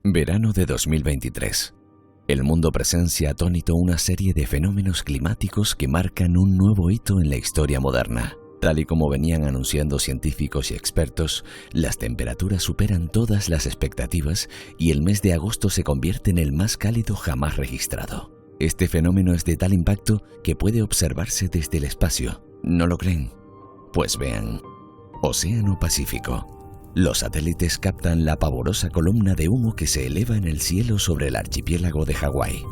Verano de 2023. El mundo presencia atónito una serie de fenómenos climáticos que marcan un nuevo hito en la historia moderna. Tal y como venían anunciando científicos y expertos, las temperaturas superan todas las expectativas y el mes de agosto se convierte en el más cálido jamás registrado. Este fenómeno es de tal impacto que puede observarse desde el espacio. ¿No lo creen? Pues vean. Océano Pacífico. Los satélites captan la pavorosa columna de humo que se eleva en el cielo sobre el archipiélago de Hawái.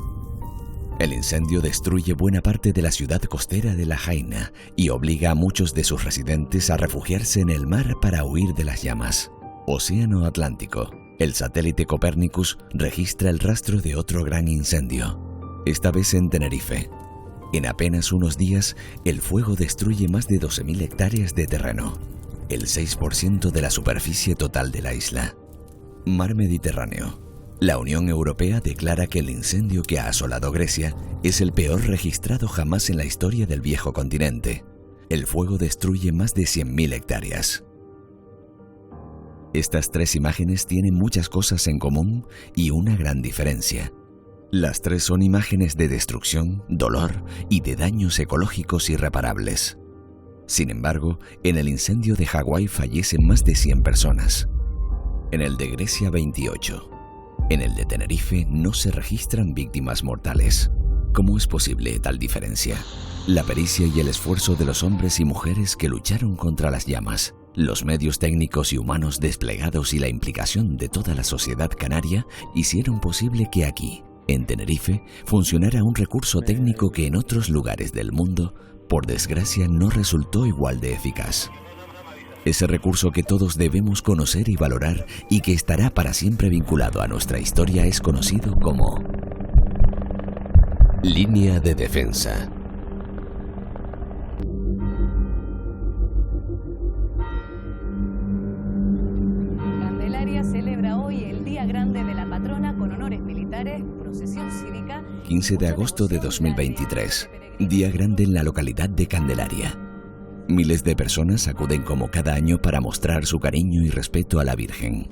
El incendio destruye buena parte de la ciudad costera de Lahaina y obliga a muchos de sus residentes a refugiarse en el mar para huir de las llamas. Océano Atlántico. El satélite Copernicus registra el rastro de otro gran incendio, esta vez en Tenerife. En apenas unos días, el fuego destruye más de 12.000 hectáreas de terreno, el 6% de la superficie total de la isla. Mar Mediterráneo. La Unión Europea declara que el incendio que ha asolado Grecia es el peor registrado jamás en la historia del viejo continente. El fuego destruye más de 100.000 hectáreas. Estas tres imágenes tienen muchas cosas en común y una gran diferencia. Las tres son imágenes de destrucción, dolor y de daños ecológicos irreparables. Sin embargo, en el incendio de Hawái fallecen más de 100 personas. En el de Grecia, 28. En el de Tenerife no se registran víctimas mortales. ¿Cómo es posible tal diferencia? La pericia y el esfuerzo de los hombres y mujeres que lucharon contra las llamas, los medios técnicos y humanos desplegados y la implicación de toda la sociedad canaria hicieron posible que aquí, en Tenerife, funcionara un recurso técnico que en otros lugares del mundo, por desgracia, no resultó igual de eficaz. Ese recurso que todos debemos conocer y valorar y que estará para siempre vinculado a nuestra historia es conocido como línea de defensa. Candelaria celebra hoy el Día Grande de la Patrona con honores militares, procesión cívica. 15 de agosto de 2023, Día Grande en la localidad de Candelaria. Miles de personas acuden como cada año para mostrar su cariño y respeto a la Virgen.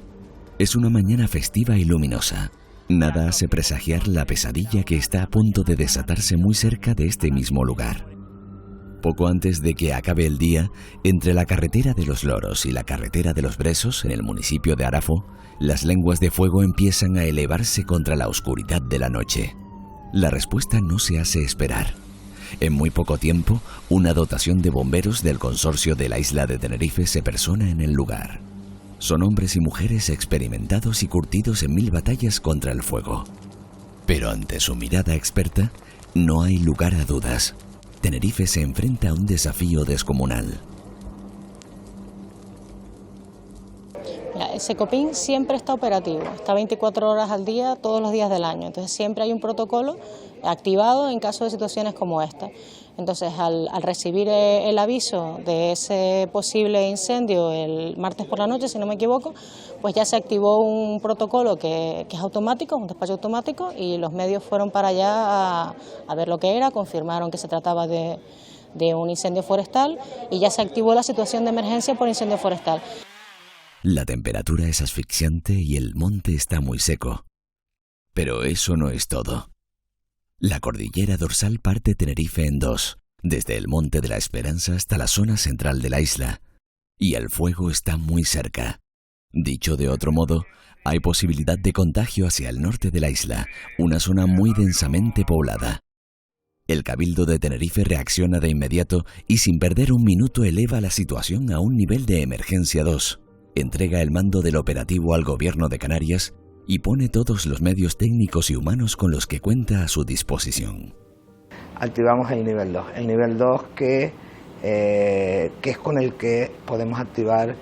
Es una mañana festiva y luminosa. Nada hace presagiar la pesadilla que está a punto de desatarse muy cerca de este mismo lugar. Poco antes de que acabe el día, entre la carretera de los Loros y la carretera de los Bresos, en el municipio de Arafo, las lenguas de fuego empiezan a elevarse contra la oscuridad de la noche. La respuesta no se hace esperar. En muy poco tiempo, una dotación de bomberos del consorcio de la isla de Tenerife se persona en el lugar. Son hombres y mujeres experimentados y curtidos en 1000 batallas contra el fuego. Pero ante su mirada experta, no hay lugar a dudas. Tenerife se enfrenta a un desafío descomunal. El Secopin siempre está operativo, está 24 horas al día, todos los días del año, entonces siempre hay un protocolo activado en caso de situaciones como esta. Entonces al recibir el aviso de ese posible incendio el martes por la noche, si no me equivoco, pues ya se activó un protocolo que es automático, un despacho automático, y los medios fueron para allá a ver lo que era, confirmaron que se trataba de un incendio forestal y ya se activó la situación de emergencia por incendio forestal. La temperatura es asfixiante y el monte está muy seco. Pero eso no es todo. La cordillera dorsal parte Tenerife en dos, desde el Monte de la Esperanza hasta la zona central de la isla, y el fuego está muy cerca. Dicho de otro modo, hay posibilidad de contagio hacia el norte de la isla, una zona muy densamente poblada. El Cabildo de Tenerife reacciona de inmediato y sin perder un minuto eleva la situación a un nivel de emergencia 2. Entrega el mando del operativo al Gobierno de Canarias y pone todos los medios técnicos y humanos con los que cuenta a su disposición. Activamos el nivel 2. El nivel 2 que es con el que podemos activar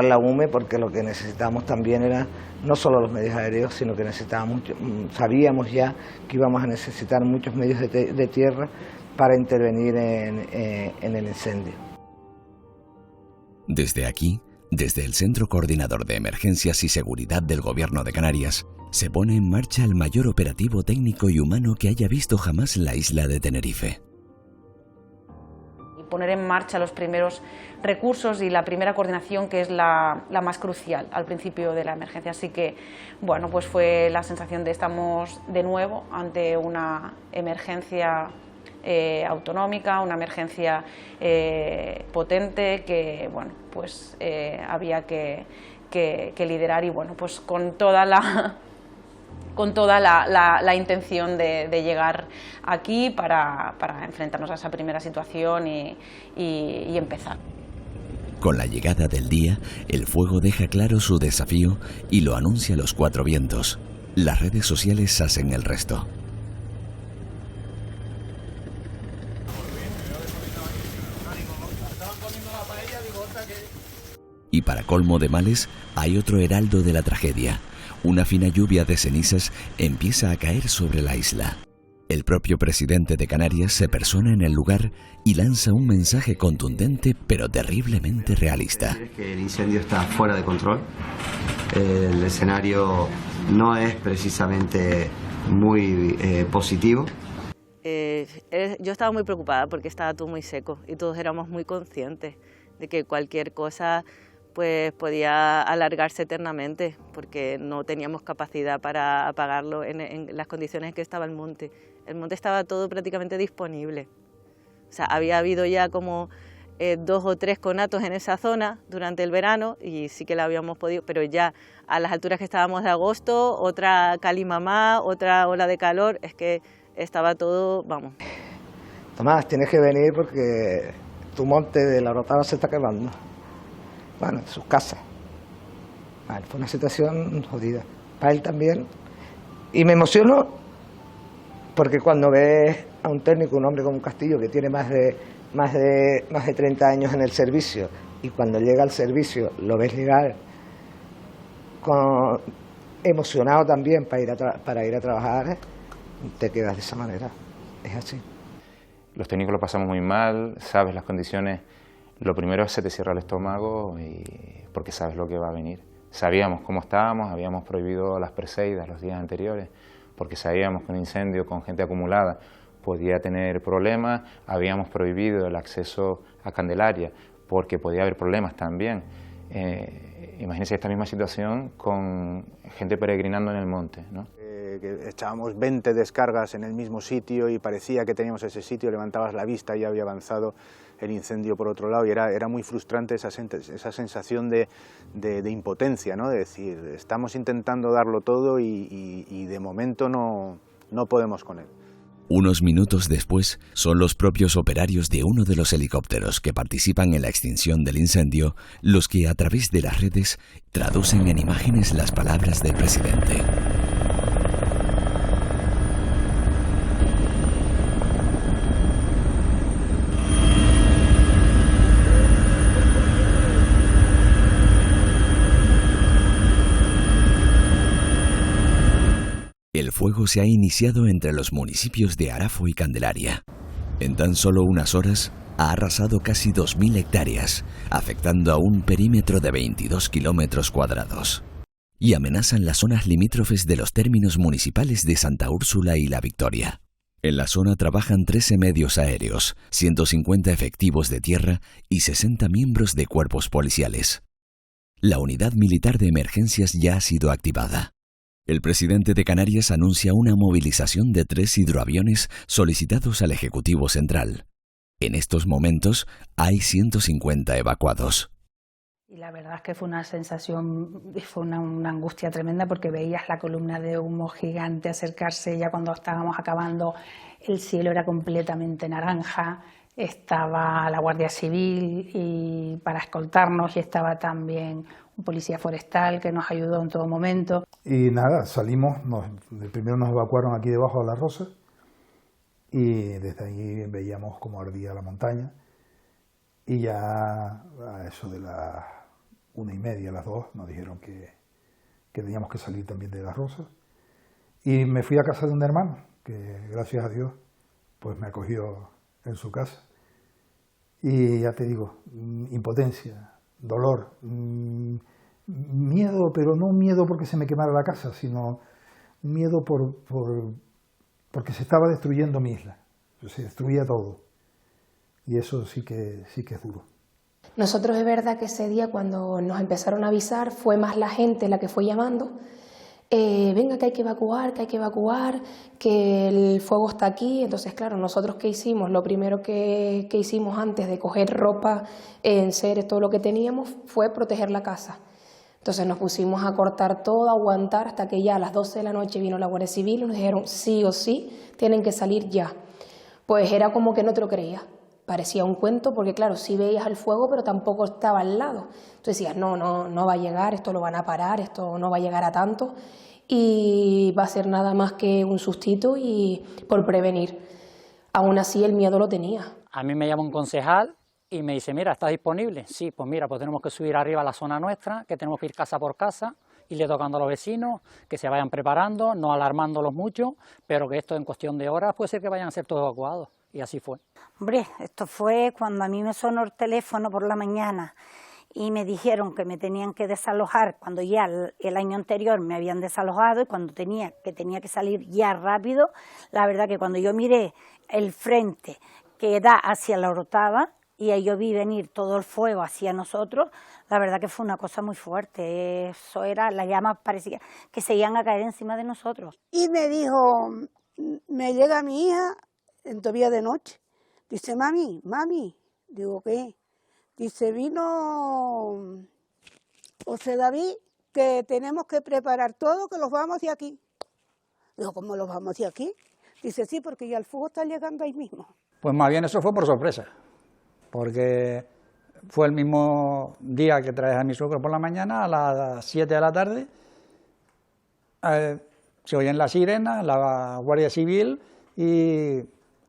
la UME, porque lo que necesitamos también era no solo los medios aéreos, sino que sabíamos ya que íbamos a necesitar muchos medios de tierra para intervenir en el incendio. Desde aquí, desde el Centro Coordinador de Emergencias y Seguridad del Gobierno de Canarias, se pone en marcha el mayor operativo técnico y humano que haya visto jamás la isla de Tenerife. poner en marcha los primeros recursos y la primera coordinación, que es la más crucial al principio de la emergencia. Así que, bueno, pues fue la sensación de estamos de nuevo ante una emergencia autonómica, una emergencia potente que, bueno, pues había que liderar, y bueno, pues con toda la intención de llegar aquí para enfrentarnos a esa primera situación y empezar. Con la llegada del día, el fuego deja claro su desafío y lo anuncia a los cuatro vientos. Las redes sociales hacen el resto. Y para colmo de males, hay otro heraldo de la tragedia. Una fina lluvia de cenizas empieza a caer sobre la isla. El propio presidente de Canarias se persona en el lugar y lanza un mensaje contundente pero terriblemente realista. Que el incendio está fuera de control. El escenario no es precisamente muy positivo. Yo estaba muy preocupada porque estaba todo muy seco y todos éramos muy conscientes de que cualquier cosa pues podía alargarse eternamente, porque no teníamos capacidad para apagarlo en las condiciones en que estaba el monte. El monte estaba todo prácticamente disponible. O sea, había habido ya como 2 o 3 conatos en esa zona durante el verano y sí que la habíamos podido, pero ya a las alturas que estábamos de agosto, otra calimamá, otra ola de calor, es que estaba todo, vamos. Tomás, tienes que venir porque tu monte de la Orotava se está quemando. Bueno, sus casas. Vale, fue una situación jodida. Para él también. Y me emociono porque cuando ves a un técnico, un hombre como un Castillo, que tiene más de 30 años en el servicio, y cuando llega al servicio lo ves llegar emocionado también para ir a trabajar, te quedas de esa manera. Es así. Los técnicos lo pasamos muy mal, sabes las condiciones. Lo primero es se te cierra el estómago porque sabes lo que va a venir. Sabíamos cómo estábamos, habíamos prohibido las perseidas los días anteriores, porque sabíamos que un incendio con gente acumulada podía tener problemas, habíamos prohibido el acceso a Candelaria, porque podía haber problemas también. Imagínense esta misma situación con gente peregrinando en el monte, ¿no? Que echábamos 20 descargas en el mismo sitio y parecía que teníamos ese sitio, levantabas la vista y ya había avanzado el incendio por otro lado, y era muy frustrante esa sensación de impotencia, ¿no? De decir, estamos intentando darlo todo y de momento no podemos con él. Unos minutos después, son los propios operarios de uno de los helicópteros que participan en la extinción del incendio los que, a través de las redes, traducen en imágenes las palabras del presidente. El fuego se ha iniciado entre los municipios de Arafo y Candelaria. En tan solo unas horas ha arrasado casi 2.000 hectáreas, afectando a un perímetro de 22 kilómetros cuadrados. Y amenazan las zonas limítrofes de los términos municipales de Santa Úrsula y La Victoria. En la zona trabajan 13 medios aéreos, 150 efectivos de tierra y 60 miembros de cuerpos policiales. La unidad militar de emergencias ya ha sido activada. El presidente de Canarias anuncia una movilización de 3 hidroaviones solicitados al Ejecutivo Central. En estos momentos hay 150 evacuados. Y la verdad es que fue una sensación, fue una angustia tremenda, porque veías la columna de humo gigante acercarse. Ya cuando estábamos acabando, el cielo era completamente naranja, estaba la Guardia Civil y para escoltarnos, y estaba también un policía forestal que nos ayudó en todo momento. Y nada, salimos, primero nos evacuaron aquí debajo de la Rosa, y desde ahí veíamos cómo ardía la montaña, y ya a eso de las 1:30, las 2, nos dijeron que teníamos que salir también de la Rosa, y me fui a casa de un hermano, que gracias a Dios pues me acogió en su casa, y ya te digo, impotencia, dolor, miedo, pero no miedo porque se me quemara la casa, sino miedo porque se estaba destruyendo mi isla, se destruía todo. y eso sí que es duro. Nosotros es verdad que ese día cuando nos empezaron a avisar fue más la gente la que fue llamando, venga que hay que evacuar, que el fuego está aquí. Entonces claro, nosotros ¿qué hicimos? Lo primero que hicimos antes de coger ropa, enseres, todo lo que teníamos fue proteger la casa. Entonces nos pusimos a cortar todo, a aguantar hasta que ya a las 12 de la noche vino la Guardia Civil y nos dijeron sí o sí, tienen que salir ya. Pues era como que no te lo creías. Parecía un cuento porque, claro, sí veías el fuego, pero tampoco estaba al lado. Tú decías, no va a llegar, esto lo van a parar, esto no va a llegar a tanto y va a ser nada más que un sustito y por prevenir. Aún así el miedo lo tenía. A mí me llama un concejal y me dice, mira, ¿está disponible? Sí, pues mira, pues tenemos que subir arriba a la zona nuestra, que tenemos que ir casa por casa, irle tocando a los vecinos, que se vayan preparando, no alarmándolos mucho, pero que esto en cuestión de horas puede ser que vayan a ser todos evacuados. Y así fue. Hombre, esto fue cuando a mí me sonó el teléfono por la mañana y me dijeron que me tenían que desalojar cuando ya el año anterior me habían desalojado y cuando tenía que salir ya rápido. La verdad que cuando yo miré el frente que da hacia la Orotava y ahí yo vi venir todo el fuego hacia nosotros, la verdad que fue una cosa muy fuerte. Eso era, las llamas parecía que se iban a caer encima de nosotros. Y me dijo, me llega mi hija todavía de noche, dice, mami, digo, ¿qué? Dice, vino José David, que tenemos que preparar todo, que los vamos de aquí. Digo, ¿cómo los vamos de aquí? Dice, sí, porque ya el fuego está llegando ahí mismo. Pues más bien eso fue por sorpresa, porque fue el mismo día que traes a mi suegro por la mañana, a las 7 de la tarde, se oyen las sirenas, la Guardia Civil y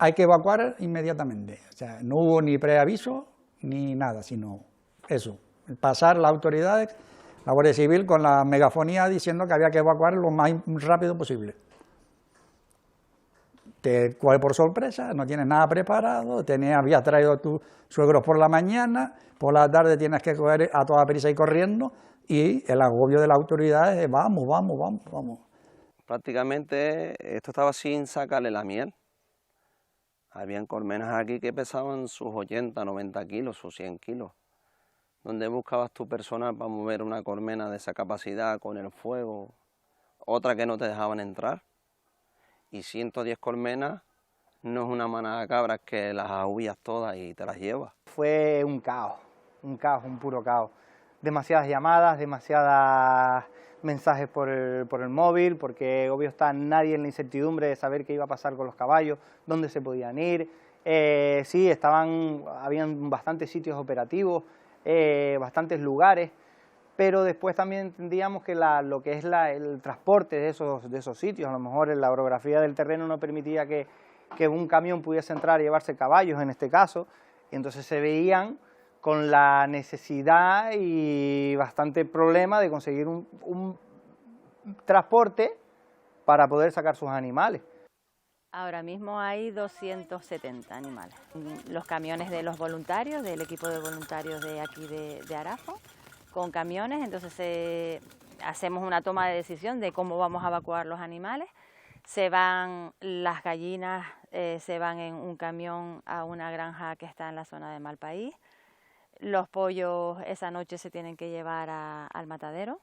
hay que evacuar inmediatamente. O sea, no hubo ni preaviso ni nada, sino eso, pasar las autoridades, la Guardia Civil con la megafonía diciendo que había que evacuar lo más rápido posible. Te coge por sorpresa, no tienes nada preparado, habías traído a tus suegros por la mañana, por la tarde tienes que coger a toda prisa y corriendo, y el agobio de las autoridades es vamos. Prácticamente esto estaba sin sacarle la miel. Habían colmenas aquí que pesaban sus 80, 90 kilos, sus 100 kilos. ¿Dónde buscabas tu personal para mover una colmena de esa capacidad con el fuego? Otra que no te dejaban entrar. Y 110 colmenas no es una manada de cabras que las ahuillas todas y te las llevas. Fue un caos, un puro caos. Demasiadas llamadas, demasiadas mensajes por el móvil, porque obvio está nadie en la incertidumbre de saber qué iba a pasar con los caballos, dónde se podían ir. Sí, habían bastantes sitios operativos, bastantes lugares, pero después también entendíamos que lo que es el transporte de esos sitios, a lo mejor la orografía del terreno no permitía que un camión pudiese entrar y llevarse caballos en este caso, y entonces se veían con la necesidad y bastante problema de conseguir un transporte para poder sacar sus animales. Ahora mismo hay 270 animales. Los camiones de los voluntarios, del equipo de voluntarios de aquí de Arazo, con camiones, entonces hacemos una toma de decisión de cómo vamos a evacuar los animales. Se van las gallinas, se van en un camión a una granja que está en la zona de Malpaís. Los pollos esa noche se tienen que llevar al matadero.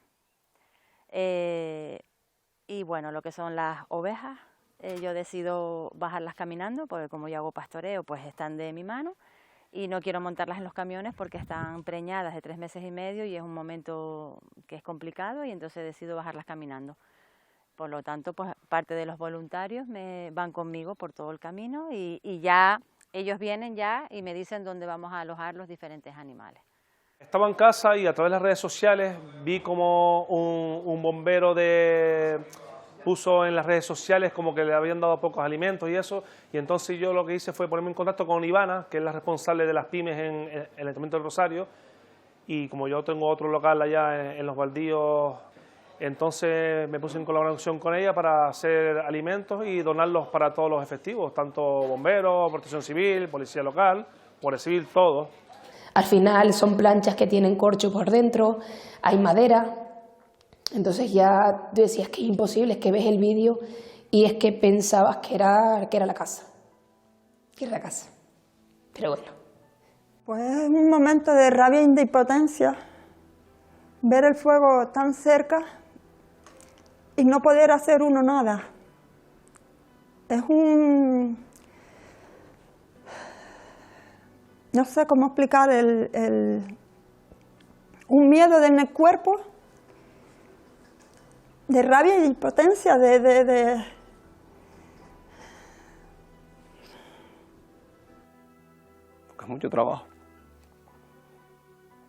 Y bueno, lo que son las ovejas, yo decido bajarlas caminando, porque como yo hago pastoreo, pues están de mi mano. Y no quiero montarlas en los camiones porque están preñadas de 3 meses y medio y es un momento que es complicado y entonces decido bajarlas caminando. Por lo tanto, pues parte de los voluntarios van conmigo por todo el camino y ya ellos vienen ya y me dicen dónde vamos a alojar los diferentes animales. Estaba en casa y a través de las redes sociales vi como un bombero puso en las redes sociales como que le habían dado pocos alimentos y eso, y entonces yo lo que hice fue ponerme en contacto con Ivana, que es la responsable de las pymes en el Ayuntamiento del Rosario, y como yo tengo otro local allá en Los Baldíos, entonces me puse en colaboración con ella para hacer alimentos y donarlos para todos los efectivos, tanto bomberos, protección civil, policía local, guardia civil, todo. Al final son planchas que tienen corcho por dentro, hay madera. Entonces ya decías que es imposible, es que ves el vídeo y es que pensabas que era la casa. Que era la casa. Pero bueno, Pues es un momento de rabia y de impotencia, ver el fuego tan cerca y no poder hacer uno nada. Es no sé cómo explicar, un miedo en el cuerpo, de rabia y impotencia, Porque es mucho trabajo,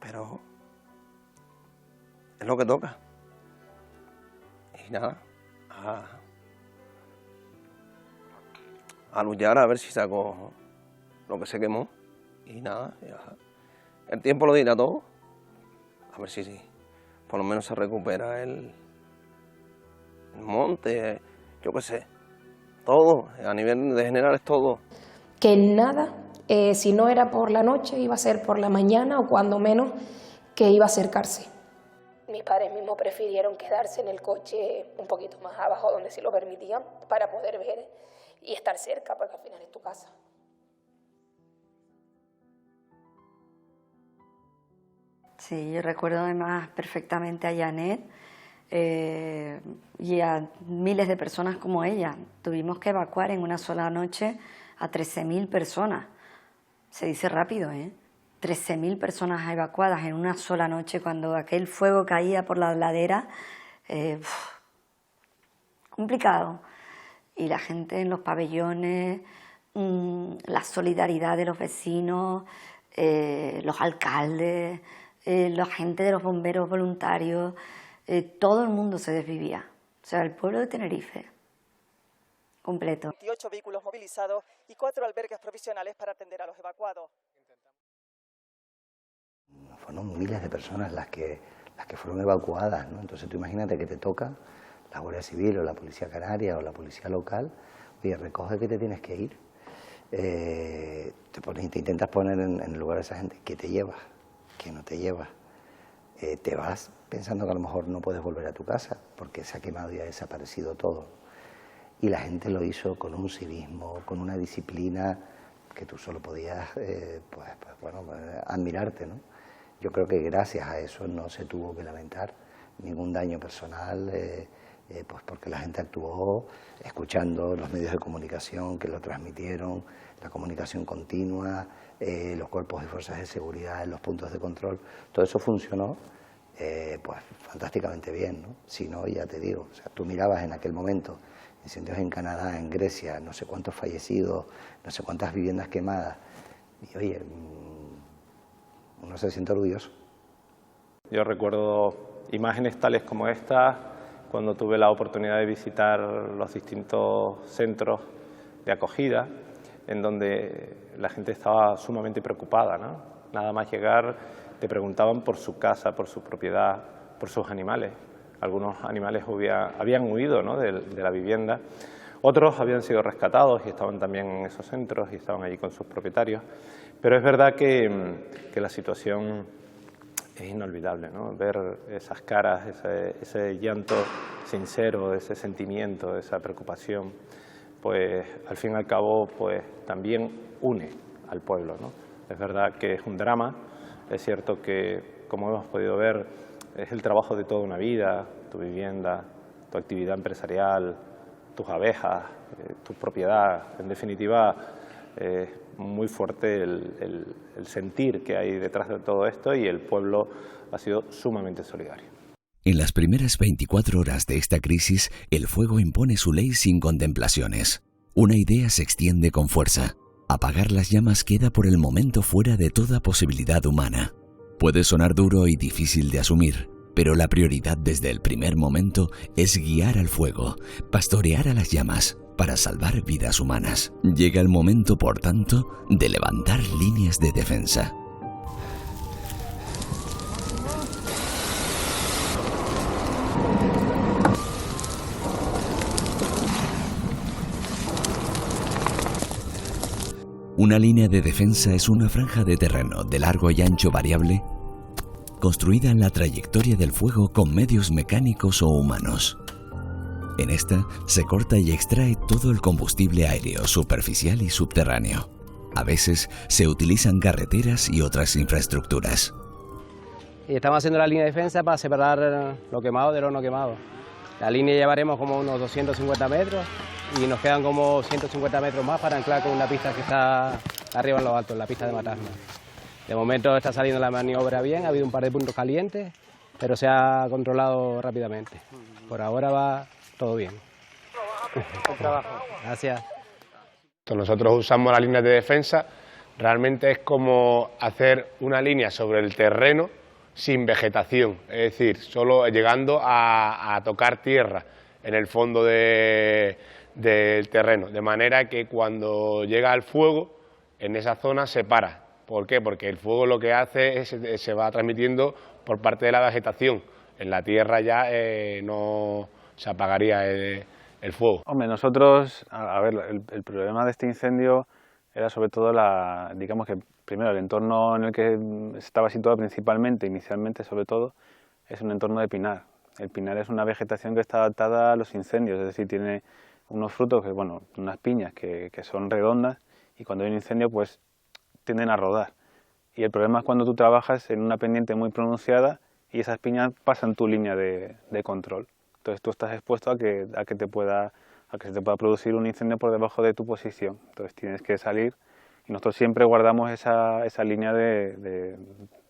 pero es lo que toca. Y nada, a luchar a ver si saco lo que se quemó. Y nada, ya. El tiempo lo dirá todo. A ver si por lo menos se recupera el monte, yo qué sé, todo, a nivel de general es todo. Que nada, si no era por la noche, iba a ser por la mañana o cuando menos que iba a acercarse. Mis padres mismos prefirieron quedarse en el coche un poquito más abajo, donde sí lo permitían, para poder ver y estar cerca, porque al final es tu casa. Sí, yo recuerdo además perfectamente a Janet y a miles de personas como ella. Tuvimos que evacuar en una sola noche a 13.000 personas. Se dice rápido, ¿eh? 13.000 personas evacuadas en una sola noche cuando aquel fuego caía por la ladera. Complicado. Y la gente en los pabellones, la solidaridad de los vecinos, los alcaldes, la gente de los bomberos voluntarios, todo el mundo se desvivía. O sea, el pueblo de Tenerife, completo. 28 vehículos movilizados y 4 albergues provisionales para atender a los evacuados. Fueron miles de personas las que fueron evacuadas, ¿no? Entonces tú imagínate que te toca la Guardia Civil o la Policía Canaria o la Policía Local, oye, recoge que te tienes que ir. Te intentas poner en el lugar de esa gente. ¿Qué te llevas? ¿Qué no te llevas? Te vas pensando que a lo mejor no puedes volver a tu casa porque se ha quemado y ha desaparecido todo. Y la gente lo hizo con un civismo, con una disciplina que tú solo podías admirarte, ¿no? Yo creo que gracias a eso no se tuvo que lamentar ningún daño personal, pues porque la gente actuó escuchando los medios de comunicación que lo transmitieron, la comunicación continua, los cuerpos de fuerzas de seguridad, los puntos de control, todo eso funcionó pues fantásticamente bien, ¿no? Si no, ya te digo, o sea, tú mirabas en aquel momento incendios en Canadá, en Grecia, no sé cuántos fallecidos, no sé cuántas viviendas quemadas, y oye, uno se siente orgulloso. Yo recuerdo imágenes tales como esta cuando tuve la oportunidad de visitar los distintos centros de acogida, en donde la gente estaba sumamente preocupada, ¿no? Nada más llegar te preguntaban por su casa, por su propiedad, por sus animales. Algunos animales habían huido, ¿no?, de la vivienda, otros habían sido rescatados y estaban también en esos centros y estaban allí con sus propietarios. Pero es verdad que la situación es inolvidable, ¿no? Ver esas caras, ese llanto sincero, ese sentimiento, esa preocupación, pues al fin y al cabo pues también une al pueblo, ¿no? Es verdad que es un drama, es cierto que, como hemos podido ver, es el trabajo de toda una vida, tu vivienda, tu actividad empresarial, tus abejas, tu propiedad, en definitiva, muy fuerte el sentir que hay detrás de todo esto, y el pueblo ha sido sumamente solidario. En las primeras 24 horas de esta crisis, el fuego impone su ley sin contemplaciones. Una idea se extiende con fuerza. Apagar las llamas queda por el momento fuera de toda posibilidad humana. Puede sonar duro y difícil de asumir, pero la prioridad desde el primer momento es guiar al fuego, pastorear a las llamas, para salvar vidas humanas. Llega el momento, por tanto, de levantar líneas de defensa. Una línea de defensa es una franja de terreno de largo y ancho variable, construida en la trayectoria del fuego con medios mecánicos o humanos. En esta se corta y extrae todo el combustible aéreo, superficial y subterráneo. A veces se utilizan carreteras y otras infraestructuras. Y estamos haciendo la línea de defensa para separar lo quemado de lo no quemado. La línea llevaremos como unos 250 metros y nos quedan como 150 metros más para anclar con una pista que está arriba en lo alto, en la pista de Matasma. De momento está saliendo la maniobra bien, ha habido un par de puntos calientes, pero se ha controlado rápidamente. Por ahora va todo bien. Buen trabajo. Gracias. Nosotros usamos las líneas de defensa, realmente es como hacer una línea sobre el terreno sin vegetación, es decir, solo llegando a tocar tierra en el fondo del terreno, de manera que cuando llega el fuego en esa zona se para. ¿Por qué? Porque el fuego lo que hace es se va transmitiendo por parte de la vegetación, en la tierra ya no se apagaría el fuego. Hombre, nosotros, a ver, el problema de este incendio era sobre todo digamos que primero el entorno en el que estaba situado principalmente, inicialmente sobre todo, es un entorno de pinar. El pinar es una vegetación que está adaptada a los incendios, es decir, tiene unos frutos, bueno, unas piñas que son redondas y cuando hay un incendio pues tienden a rodar. Y el problema es cuando tú trabajas en una pendiente muy pronunciada y esas piñas pasan tu línea de control. Entonces tú estás expuesto a que se te pueda producir un incendio por debajo de tu posición. Entonces tienes que salir y nosotros siempre guardamos esa línea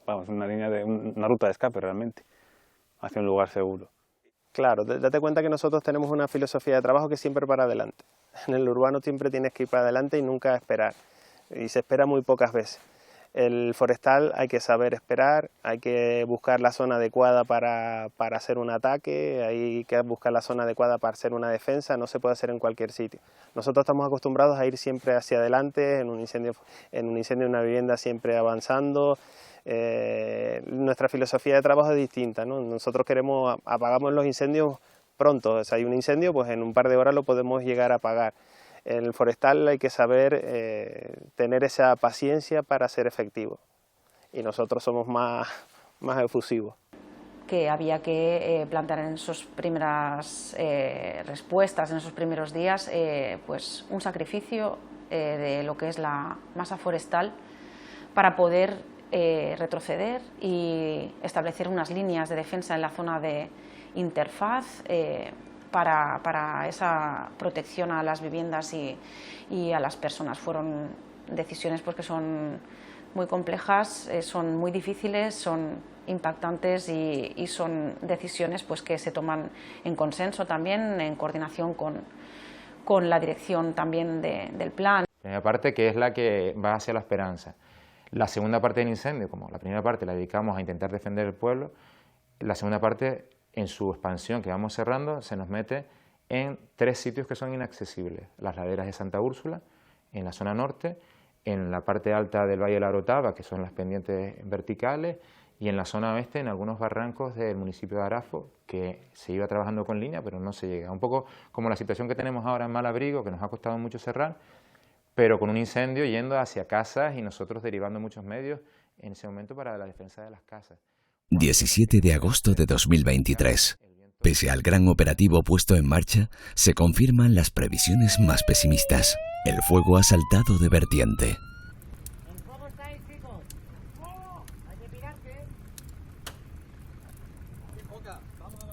una ruta de escape realmente, hacia un lugar seguro. Claro, date cuenta que nosotros tenemos una filosofía de trabajo que es siempre para adelante. En el urbano siempre tienes que ir para adelante y nunca esperar. Y se espera muy pocas veces. El forestal hay que saber esperar, hay que buscar la zona adecuada para hacer un ataque, hay que buscar la zona adecuada para hacer una defensa, no se puede hacer en cualquier sitio. Nosotros estamos acostumbrados a ir siempre hacia adelante, en un incendio de una vivienda siempre avanzando. Nuestra filosofía de trabajo es distinta, ¿no? Nosotros apagamos los incendios pronto, si hay un incendio, pues en un par de horas lo podemos llegar a apagar. En el forestal hay que saber tener esa paciencia para ser efectivo y nosotros somos más efusivos. Que había que plantear en sus primeras respuestas, en esos primeros días, pues un sacrificio de lo que es la masa forestal para poder retroceder y establecer unas líneas de defensa en la zona de interfaz para esa protección a las viviendas y a las personas. Fueron decisiones pues, que son muy complejas, son muy difíciles, son impactantes y son decisiones pues, que se toman en consenso también, en coordinación con la dirección también del plan. La primera parte que es la que va hacia la esperanza. La segunda parte del incendio, como la primera parte la dedicamos a intentar defender el pueblo, la segunda parte en su expansión que vamos cerrando se nos mete en 3 sitios que son inaccesibles. Las laderas de Santa Úrsula, en la zona norte, en la parte alta del Valle de la Orotava, que son las pendientes verticales, y en la zona oeste, en algunos barrancos del municipio de Arafo, que se iba trabajando con línea, pero no se llega. Un poco como la situación que tenemos ahora en Malabrigo, que nos ha costado mucho cerrar, pero con un incendio yendo hacia casas y nosotros derivando muchos medios en ese momento para la defensa de las casas. 17 de agosto de 2023. Pese al gran operativo puesto en marcha, se confirman las previsiones más pesimistas. El fuego ha saltado de vertiente.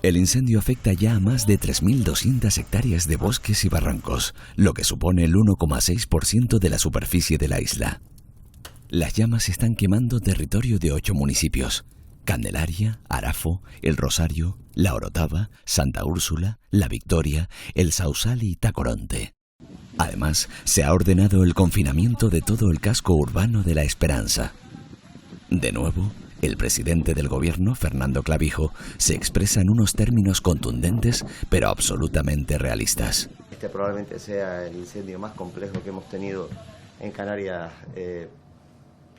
El incendio afecta ya a más de 3.200 hectáreas de bosques y barrancos, lo que supone el 1,6% de la superficie de la isla. Las llamas están quemando territorio de 8 municipios: Candelaria, Arafo, El Rosario, La Orotava, Santa Úrsula, La Victoria, El Sausal y Tacoronte. Además, se ha ordenado el confinamiento de todo el casco urbano de La Esperanza. De nuevo, el presidente del gobierno, Fernando Clavijo, se expresa en unos términos contundentes, pero absolutamente realistas. Este probablemente sea el incendio más complejo que hemos tenido en Canarias,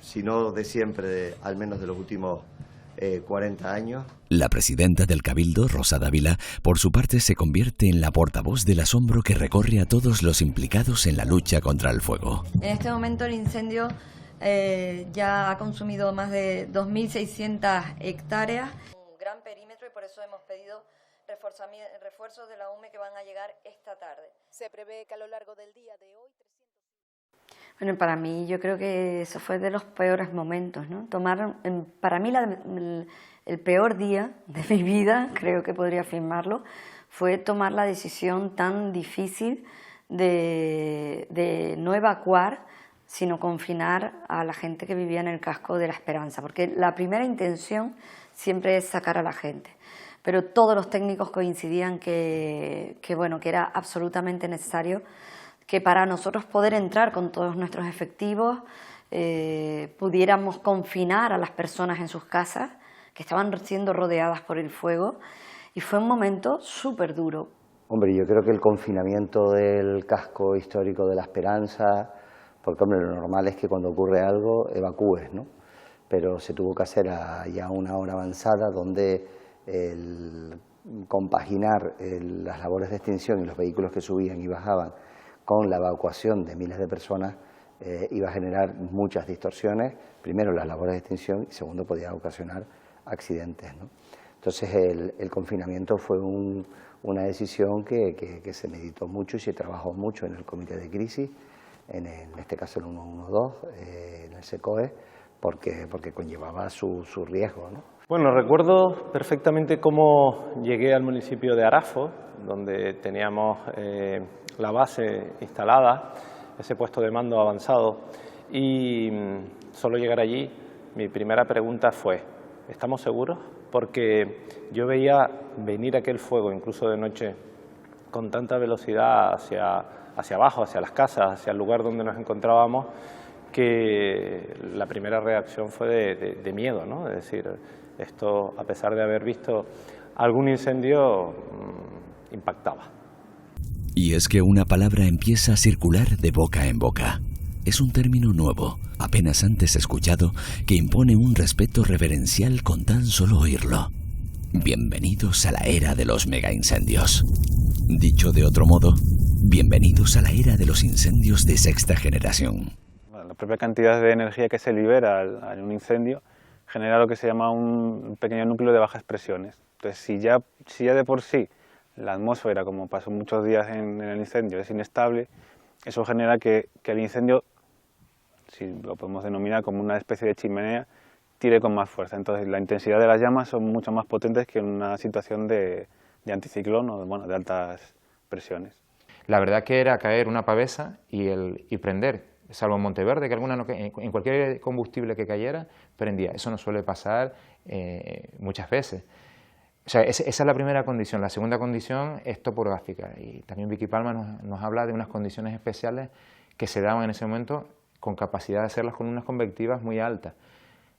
si no de siempre, al menos de los últimos 40 años. La presidenta del Cabildo, Rosa Dávila, por su parte se convierte en la portavoz del asombro que recorre a todos los implicados en la lucha contra el fuego. En este momento el incendio ya ha consumido más de 2.600 hectáreas. Un gran perímetro y por eso hemos pedido refuerzos de la UME que van a llegar esta tarde. Se prevé que a lo largo del día de hoy Bueno, para mí yo creo que eso fue de los peores momentos, ¿no? Para mí el peor día de mi vida, creo que podría afirmarlo, fue tomar la decisión tan difícil de no evacuar, sino confinar a la gente que vivía en el casco de La Esperanza, porque la primera intención siempre es sacar a la gente, pero todos los técnicos coincidían que era absolutamente necesario que para nosotros poder entrar con todos nuestros efectivos pudiéramos confinar a las personas en sus casas, que estaban siendo rodeadas por el fuego, y fue un momento súper duro. Hombre, yo creo que el confinamiento del casco histórico de La Esperanza, porque hombre, lo normal es que cuando ocurre algo evacúes, ¿no? Pero se tuvo que hacer ya a una hora avanzada, donde compaginar las labores de extinción y los vehículos que subían y bajaban con la evacuación de miles de personas iba a generar muchas distorsiones, primero las labores de extinción y segundo podía ocasionar accidentes, ¿no? Entonces el confinamiento fue una decisión que se meditó mucho y se trabajó mucho en el comité de crisis, en este caso el 112, en el SECOE, porque conllevaba su riesgo, ¿no? Bueno, recuerdo perfectamente cómo llegué al municipio de Arafo, donde teníamos la base instalada, ese puesto de mando avanzado, y solo llegar allí, mi primera pregunta fue: ¿estamos seguros? Porque yo veía venir aquel fuego, incluso de noche, con tanta velocidad hacia abajo, hacia las casas, hacia el lugar donde nos encontrábamos, que la primera reacción fue de miedo, ¿no? Es decir, esto, a pesar de haber visto algún incendio, impactaba. Y es que una palabra empieza a circular de boca en boca. Es un término nuevo, apenas antes escuchado, que impone un respeto reverencial con tan solo oírlo. Bienvenidos a la era de los megaincendios. Dicho de otro modo, bienvenidos a la era de los incendios de sexta generación. La propia cantidad de energía que se libera en un incendio genera lo que se llama un pequeño núcleo de bajas presiones. Entonces, si ya de por sí la atmósfera, como pasó muchos días en el incendio, es inestable, eso genera que el incendio, si lo podemos denominar como una especie de chimenea, tire con más fuerza. Entonces la intensidad de las llamas son mucho más potentes que en una situación de anticiclón o de altas presiones. La verdad que era caer una pavesa y prender, salvo en Monteverde, que en cualquier combustible que cayera, prendía. Eso no suele pasar muchas veces. O sea, esa es la primera condición. La segunda condición es topográfica, y también Vicky Palma nos habla de unas condiciones especiales que se daban en ese momento con capacidad de hacer las columnas convectivas muy altas.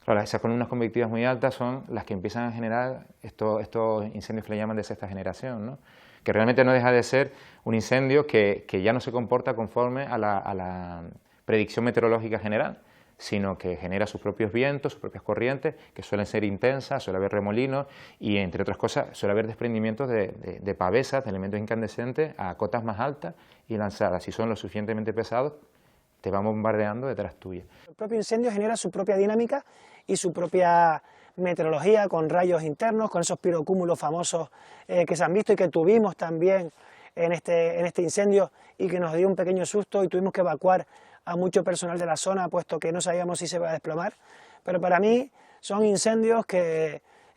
Claro, esas columnas convectivas muy altas son las que empiezan a generar estos incendios que le llaman de sexta generación, ¿no? Que realmente no deja de ser un incendio que ya no se comporta conforme a la predicción meteorológica general, sino que genera sus propios vientos, sus propias corrientes, que suelen ser intensas, suele haber remolinos y, entre otras cosas, suele haber desprendimientos de pavesas, de elementos incandescentes a cotas más altas y lanzadas. Si son lo suficientemente pesados, te van bombardeando detrás tuya. El propio incendio genera su propia dinámica y su propia meteorología, con rayos internos, con esos pirocúmulos famosos que se han visto y que tuvimos también en este incendio, y que nos dio un pequeño susto y tuvimos que evacuar a mucho personal de la zona, puesto que no sabíamos si se iba a desplomar. Pero para mí son incendios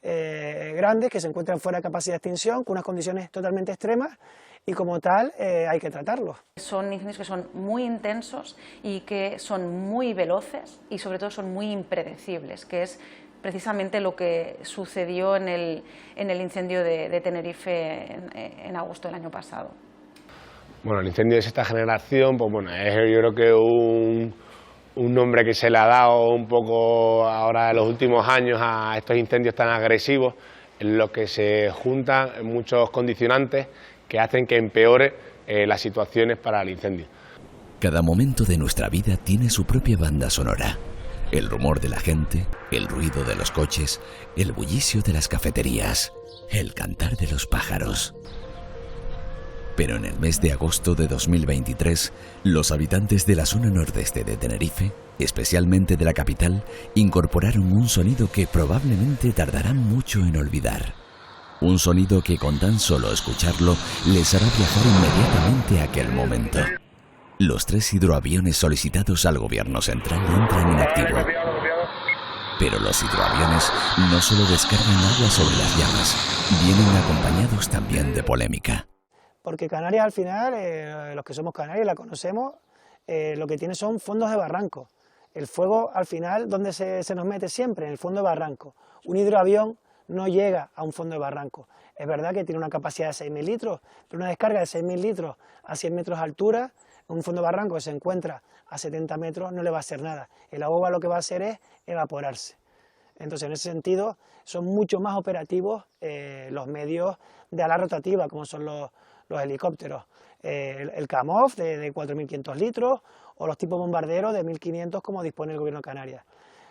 grandes, que se encuentran fuera de capacidad de extinción, con unas condiciones totalmente extremas, y como tal hay que tratarlos. Son incendios que son muy intensos y que son muy veloces, y sobre todo son muy impredecibles, que es precisamente lo que sucedió en el incendio de Tenerife en agosto del año pasado. Bueno, el incendio de sexta generación, pues bueno, es yo creo que un nombre que se le ha dado un poco ahora en los últimos años a estos incendios tan agresivos, en los que se juntan muchos condicionantes que hacen que empeore las situaciones para el incendio. Cada momento de nuestra vida tiene su propia banda sonora. El rumor de la gente, el ruido de los coches, el bullicio de las cafeterías, el cantar de los pájaros. Pero en el mes de agosto de 2023, los habitantes de la zona nordeste de Tenerife, especialmente de la capital, incorporaron un sonido que probablemente tardarán mucho en olvidar. Un sonido que con tan solo escucharlo les hará viajar inmediatamente a aquel momento. Los 3 hidroaviones solicitados al gobierno central entran en activo. Pero los hidroaviones no solo descargan agua sobre las llamas, vienen acompañados también de polémica. Porque Canarias al final, los que somos canarios la conocemos, lo que tiene son fondos de barranco. El fuego al final, ¿dónde se nos mete siempre? En el fondo de barranco. Un hidroavión no llega a un fondo de barranco. Es verdad que tiene una capacidad de 6.000 litros, pero una descarga de 6.000 litros a 100 metros de altura, en un fondo de barranco que se encuentra a 70 metros, no le va a hacer nada. El agua lo que va a hacer es evaporarse. Entonces, en ese sentido, son mucho más operativos los medios de ala rotativa, como son los helicópteros. El Kamov de 4.500 litros o los tipos bombarderos de 1.500 como dispone el Gobierno de Canarias.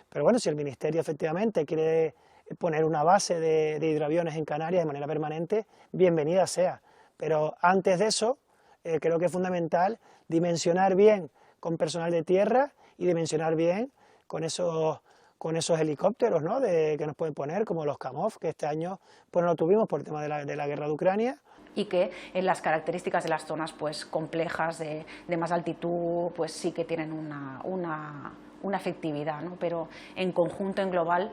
Pero bueno, si el Ministerio efectivamente quiere poner una base de hidroaviones en Canarias de manera permanente, bienvenida sea. Pero antes de eso, creo que es fundamental dimensionar bien con personal de tierra y dimensionar bien con esos helicópteros, ¿no? que nos pueden poner, como los Kamov, que este año pues no lo tuvimos por el tema de la guerra de Ucrania. Y que en las características de las zonas pues complejas, de más altitud, pues sí que tienen una efectividad, ¿no? Pero en conjunto, en global,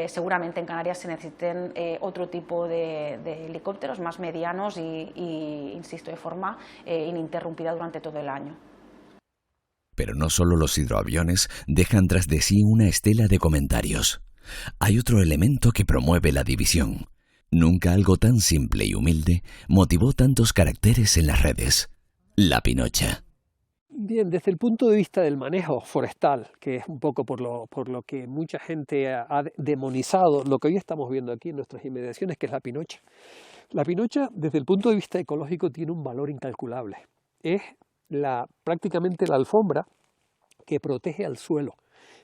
seguramente en Canarias se necesiten otro tipo de helicópteros más medianos y, insisto, de forma ininterrumpida durante todo el año. Pero no solo los hidroaviones dejan tras de sí una estela de comentarios. Hay otro elemento que promueve la división. Nunca algo tan simple y humilde motivó tantos caracteres en las redes. La pinocha. Bien, desde el punto de vista del manejo forestal, que es un poco por lo que mucha gente ha demonizado lo que hoy estamos viendo aquí en nuestras inmediaciones, que es la pinocha. La pinocha, desde el punto de vista ecológico, tiene un valor incalculable. Es prácticamente la alfombra que protege al suelo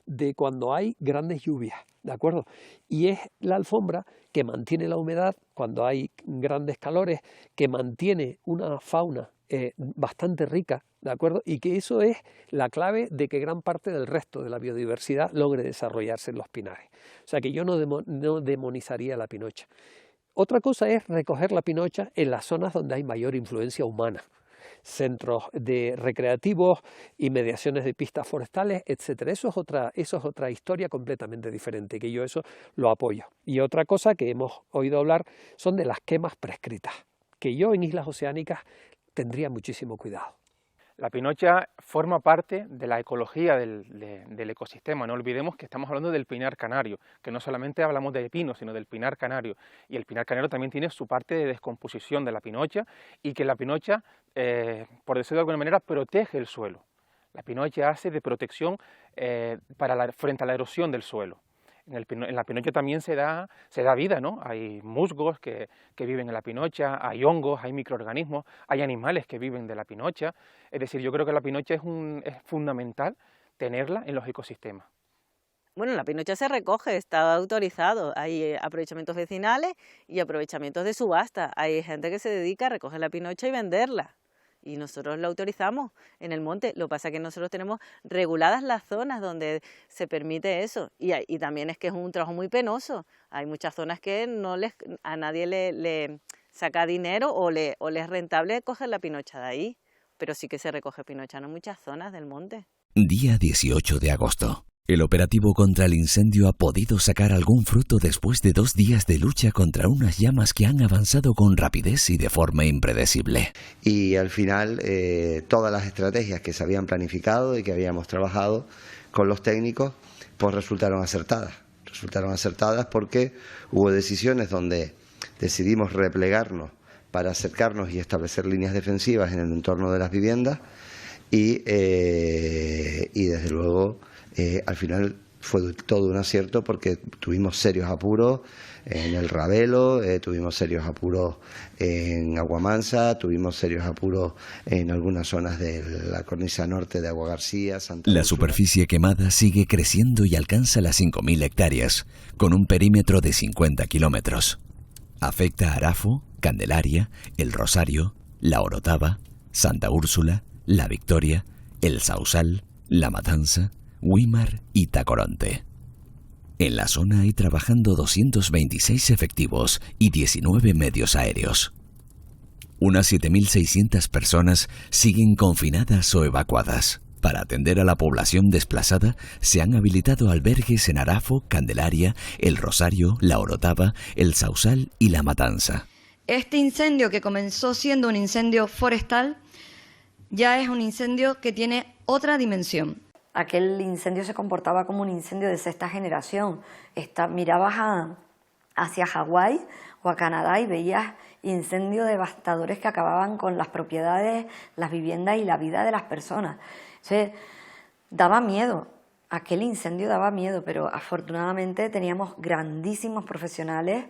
de cuando hay grandes lluvias, ¿de acuerdo? Y es la alfombra que mantiene la humedad cuando hay grandes calores, que mantiene una fauna bastante rica, ¿de acuerdo? Y que eso es la clave de que gran parte del resto de la biodiversidad logre desarrollarse en los pinares. O sea que yo no demonizaría la pinocha. Otra cosa es recoger la pinocha en las zonas donde hay mayor influencia humana. Centros recreativos, inmediaciones de pistas forestales, etcétera. Eso es otra historia completamente diferente, que yo eso lo apoyo. Y otra cosa que hemos oído hablar son de las quemas prescritas, que yo en islas oceánicas tendría muchísimo cuidado. La pinocha forma parte de la ecología del ecosistema. No olvidemos que estamos hablando del pinar canario, que no solamente hablamos de pino, sino del pinar canario. Y el pinar canario también tiene su parte de descomposición de la pinocha, y que la pinocha, por decirlo de alguna manera, protege el suelo. La pinocha hace de protección frente a la erosión del suelo. En la pinocha también se da vida, ¿no? Hay musgos que viven en la pinocha, hay hongos, hay microorganismos, hay animales que viven de la pinocha. Es decir, yo creo que la pinocha es fundamental tenerla en los ecosistemas. Bueno, la pinocha se recoge, está autorizado. Hay aprovechamientos vecinales y aprovechamientos de subasta. Hay gente que se dedica a recoger la pinocha y venderla. Y nosotros lo autorizamos en el monte. Lo que pasa es que nosotros tenemos reguladas las zonas donde se permite eso. Y también es que es un trabajo muy penoso. Hay muchas zonas que a nadie le saca dinero o le es rentable coger la pinocha de ahí. Pero sí que se recoge pinocha en muchas zonas del monte. Día 18 de agosto. El operativo contra el incendio ha podido sacar algún fruto después de 2 días de lucha contra unas llamas que han avanzado con rapidez y de forma impredecible. Y al final todas las estrategias que se habían planificado y que habíamos trabajado con los técnicos pues resultaron acertadas. Resultaron acertadas porque hubo decisiones donde decidimos replegarnos para acercarnos y establecer líneas defensivas en el entorno de las viviendas y desde luego al final fue todo un acierto porque tuvimos serios apuros en el Ravelo, tuvimos serios apuros en Aguamansa, tuvimos serios apuros en algunas zonas de la cornisa norte de Agua García, Santa La Úrsula. superficie quemada sigue creciendo y alcanza las 5.000 hectáreas, con un perímetro de 50 kilómetros. Afecta a Arafo, Candelaria, El Rosario, La Orotava, Santa Úrsula, La Victoria, El Sausal, La Matanza, Güímar y Tacoronte. En la zona hay trabajando 226 efectivos y 19 medios aéreos. Unas 7.600 personas siguen confinadas o evacuadas. Para atender a la población desplazada, se han habilitado albergues en Arafo, Candelaria, El Rosario, La Orotava, El Sausal y La Matanza. Este incendio, que comenzó siendo un incendio forestal, ya es un incendio que tiene otra dimensión. Aquel incendio se comportaba como un incendio de sexta generación. Mirabas hacia Hawái o a Canadá y veías incendios devastadores que acababan con las propiedades, las viviendas y la vida de las personas. Entonces, daba miedo, aquel incendio daba miedo, pero afortunadamente teníamos grandísimos profesionales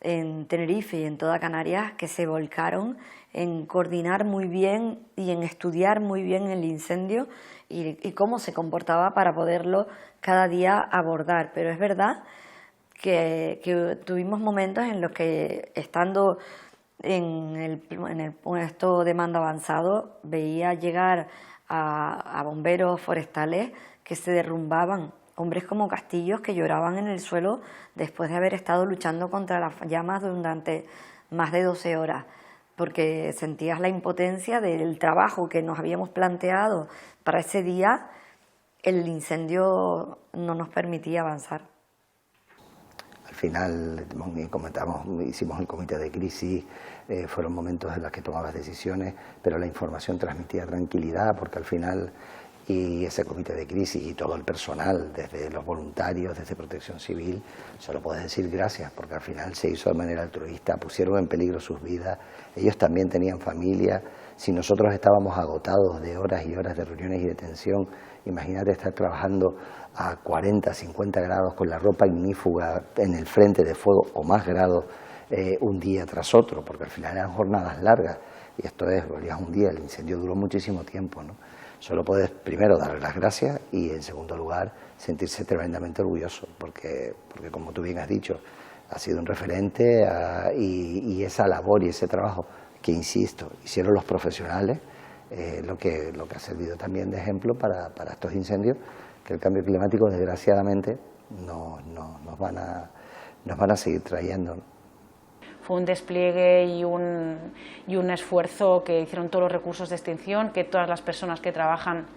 en Tenerife y en toda Canarias que se volcaron en coordinar muy bien y en estudiar muy bien el incendio y cómo se comportaba para poderlo cada día abordar. Pero es verdad que tuvimos momentos en los que, estando en el puesto de mando avanzado, veía llegar a bomberos forestales que se derrumbaban, hombres como castillos que lloraban en el suelo después de haber estado luchando contra las llamas durante más de 12 horas, porque sentías la impotencia del trabajo que nos habíamos planteado para ese día. El incendio no nos permitía avanzar. Al final, comentamos, hicimos el comité de crisis, fueron momentos en los que tomabas decisiones, pero la información transmitía tranquilidad, porque al final, y ese comité de crisis y todo el personal, desde los voluntarios, desde Protección Civil, solo puedes decir gracias, porque al final se hizo de manera altruista, pusieron en peligro sus vidas, ellos también tenían familia. Si nosotros estábamos agotados de horas y horas de reuniones y de tensión, imagínate estar trabajando a 40, 50 grados con la ropa ignífuga en el frente de fuego o más grados un día tras otro, porque al final eran jornadas largas y esto es, volvías un día, el incendio duró muchísimo tiempo, ¿no? Solo puedes primero darle las gracias y en segundo lugar sentirse tremendamente orgulloso, porque como tú bien has dicho, ha sido un referente y esa labor y ese trabajo que, insisto, hicieron los profesionales, lo que ha servido también de ejemplo para estos incendios que el cambio climático desgraciadamente nos van a seguir trayendo, ¿no? Fue un despliegue y un esfuerzo que hicieron todos los recursos de extinción, que todas las personas que trabajan